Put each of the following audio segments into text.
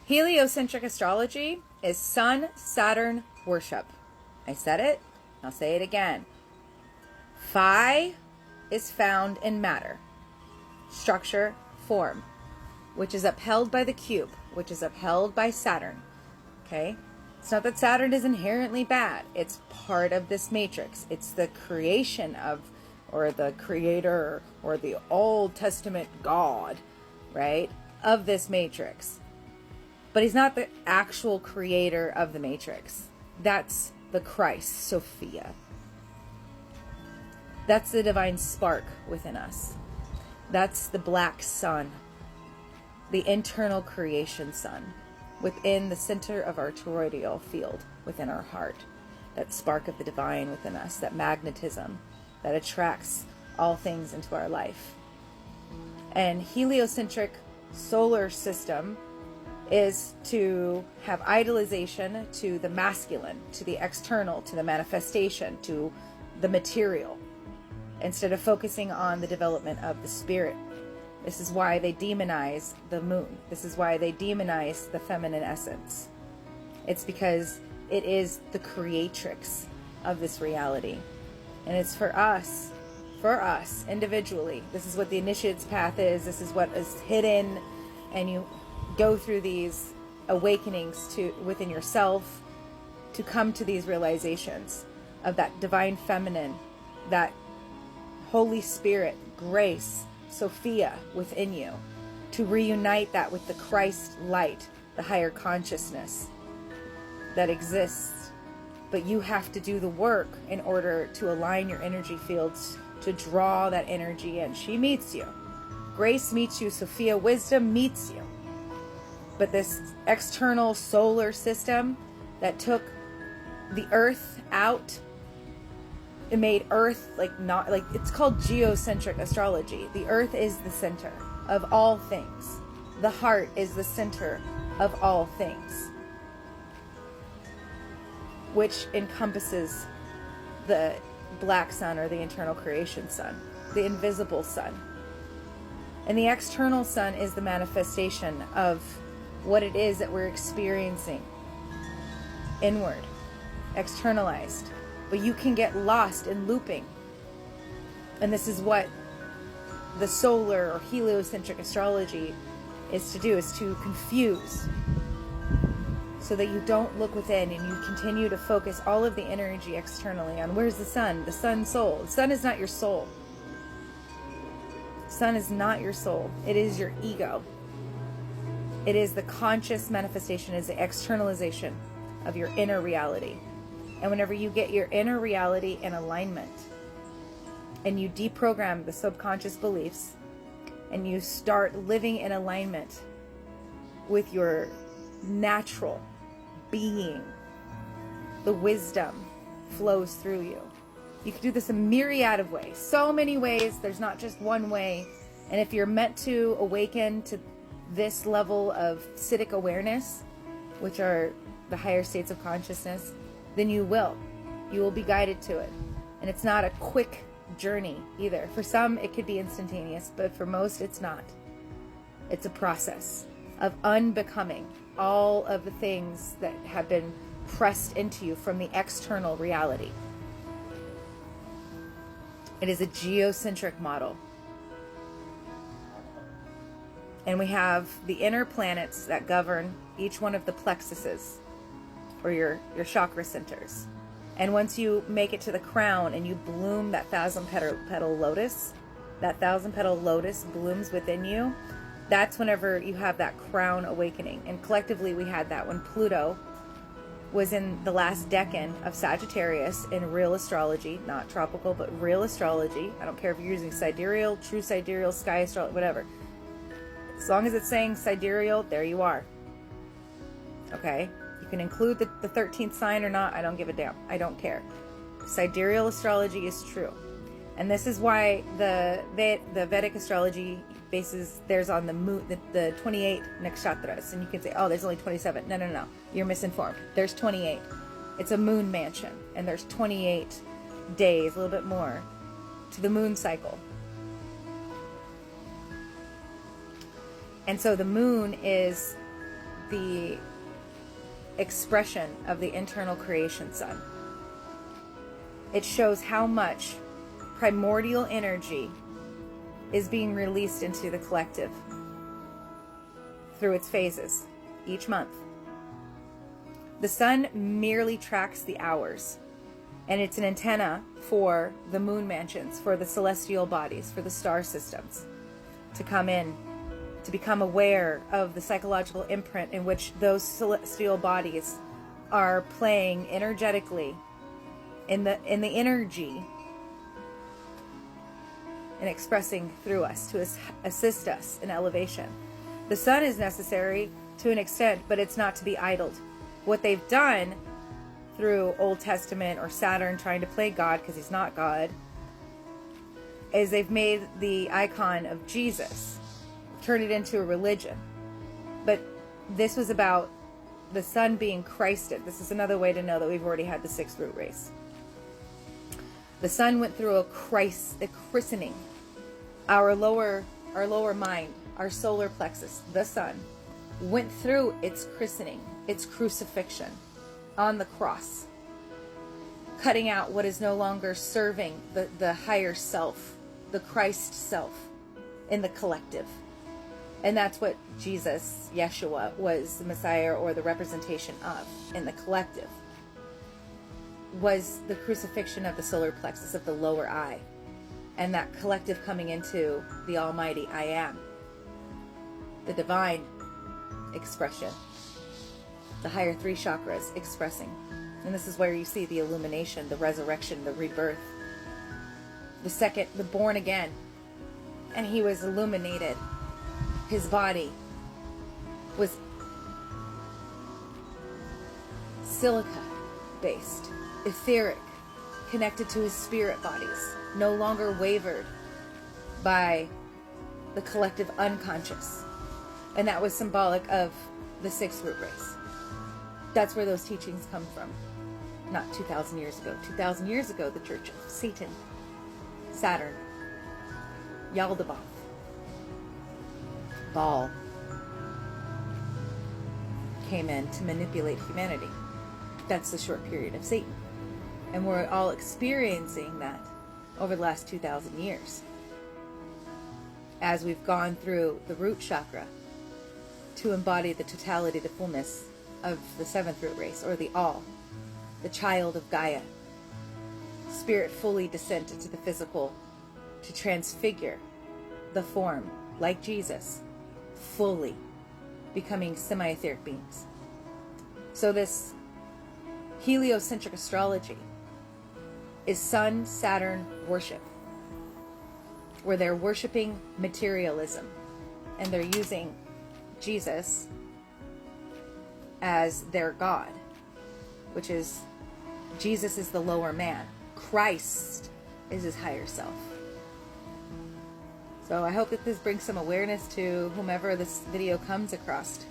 Heliocentric astrology is Sun-Saturn worship. I said it, I'll say it again. Phi is found in matter, structure, form, which is upheld by the cube, which is upheld by Saturn. Okay? It's not that Saturn is inherently bad. It's part of this matrix. It's the creation of, or the creator, or the Old Testament God, right, of this matrix. But he's not the actual creator of the matrix. That's the Christ, Sophia. That's the divine spark within us. That's the black sun, the internal creation sun, within the center of our toroidal field, within our heart. That spark of the divine within us, that magnetism that attracts all things into our life. And heliocentric solar system is to have idolization to the masculine, to the external, to the manifestation, to the material, instead of focusing on the development of the spirit. This is why they demonize the moon. This is why they demonize the feminine essence. It's because it is the creatrix of this reality. And it's for us individually. This is what the initiate's path is. This is what is hidden. And you go through these awakenings within yourself to come to these realizations of that divine feminine, that Holy Spirit, grace, Sophia within you, to reunite that with the Christ light, the higher consciousness that exists. But you have to do the work in order to align your energy fields to draw that energy in. She meets you. Grace meets you. Sophia, wisdom meets you. But this external solar system that took the earth out, it made earth it's called geocentric astrology. The earth is the center of all things. The heart is the center of all things, which encompasses the black sun, or the internal creation sun, the invisible sun. And the external sun is the manifestation of what it is that we're experiencing inward, externalized. But you can get lost in looping. And this is what the solar or heliocentric astrology is to do, is to confuse, so that you don't look within and you continue to focus all of the energy externally on where's the sun soul. The sun is not your soul. The sun is not your soul. It is your ego. It is the conscious manifestation, is the externalization of your inner reality. And whenever you get your inner reality in alignment, and you deprogram the subconscious beliefs, and you start living in alignment with your natural being, the wisdom flows through you. You can do this a myriad of ways. So many ways. There's not just one way. And if you're meant to awaken to this level of Siddhic awareness, which are the higher states of consciousness, then you will be guided to it. And it's not a quick journey either. For some it could be instantaneous, but for most it's not. It's a process of unbecoming all of the things that have been pressed into you from the external reality. It is a geocentric model. And we have the inner planets that govern each one of the plexuses, or your chakra centers. And once you make it to the crown and you bloom that 1,000-petal lotus, that 1,000-petal lotus blooms within you, that's whenever you have that crown awakening. And collectively we had that when Pluto was in the last decan of Sagittarius in real astrology, not tropical, but real astrology. I don't care if you're using sidereal, true sidereal, sky astrology, whatever. As long as it's saying sidereal, there you are. Okay? You can include the 13th sign or not. I don't give a damn. I don't care. Sidereal astrology is true. And this is why the Vedic astrology bases theirs on the moon, the 28 nakshatras. And you can say, oh, there's only 27. No. You're misinformed. There's 28. It's a moon mansion. And there's 28 days, a little bit more, to the moon cycle. And so the moon is the expression of the internal creation sun. It shows how much primordial energy is being released into the collective through its phases each month. The sun merely tracks the hours, and it's an antenna for the moon mansions, for the celestial bodies, for the star systems to come in, to become aware of the psychological imprint in which those celestial bodies are playing energetically in the energy and expressing through us to assist us in elevation. The sun is necessary to an extent, but it's not to be idled. What they've done through Old Testament or Saturn trying to play God because he's not God is they've made the icon of Jesus, turned it into a religion. But this was about the sun being Christed. This is another way to know that we've already had the sixth root race. The sun went through a christening. Our lower mind, our solar plexus, the sun, went through its christening, its crucifixion on the cross, cutting out what is no longer serving the higher self, the Christ self in the collective. And that's what Jesus, Yeshua, was the Messiah or the representation of in the collective, was the crucifixion of the solar plexus of the lower eye, and that collective coming into the Almighty I Am, the divine expression, the higher three chakras expressing. And this is where you see the illumination, the resurrection, the rebirth, the born again. And he was illuminated. His body was silica based, etheric, connected to his spirit bodies, no longer wavered by the collective unconscious. And that was symbolic of the sixth root race. That's where those teachings come from. Not 2,000 years ago. 2,000 years ago, the Church of Satan, Saturn, Yaldabaoth, Baal came in to manipulate humanity. That's the short period of Satan. And we're all experiencing that over the last 2,000 years. As we've gone through the root chakra to embody the totality, the fullness of the seventh root race, or the all, the child of Gaia. Spirit fully descent into the physical to transfigure the form, like Jesus, fully becoming semi-etheric beings. So this heliocentric astrology is Sun Saturn worship, where they're worshiping materialism and they're using Jesus as their God, which is Jesus is the lower man. Christ is his higher self. So I hope that this brings some awareness to whomever this video comes across.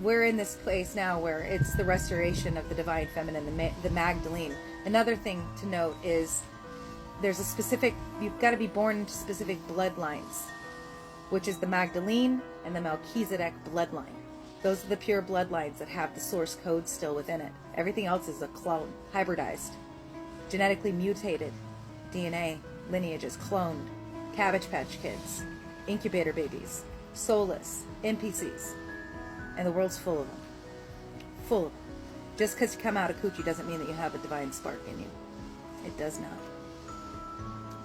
We're in this place now where it's the restoration of the divine feminine, the Magdalene. Another thing to note is there's a specific, you've got to be born into specific bloodlines, which is the Magdalene and the Melchizedek bloodline. Those are the pure bloodlines that have the source code still within it. Everything else is a clone, hybridized, genetically mutated DNA, lineages, cloned, Cabbage Patch Kids, incubator babies, soulless, NPCs. And the world's full of them. Full of them. Just because you come out of coochie doesn't mean that you have a divine spark in you. It does not.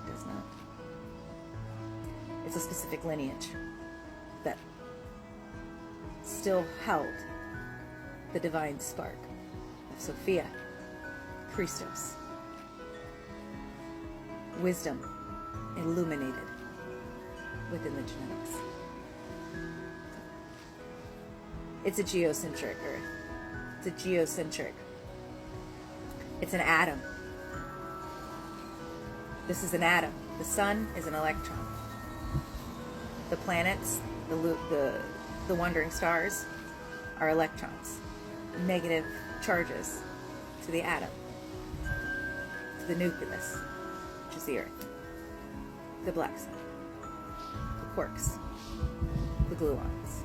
It does not. It's a specific lineage that still held the divine spark of Sophia, Christos. Wisdom illuminated within the genetics. It's a geocentric Earth. It's a geocentric. It's an atom. This is an atom. The sun is an electron. The planets, the wandering stars, are electrons. Negative charges to the atom, to the nucleus, which is the Earth, the black sun, the quarks, the gluons.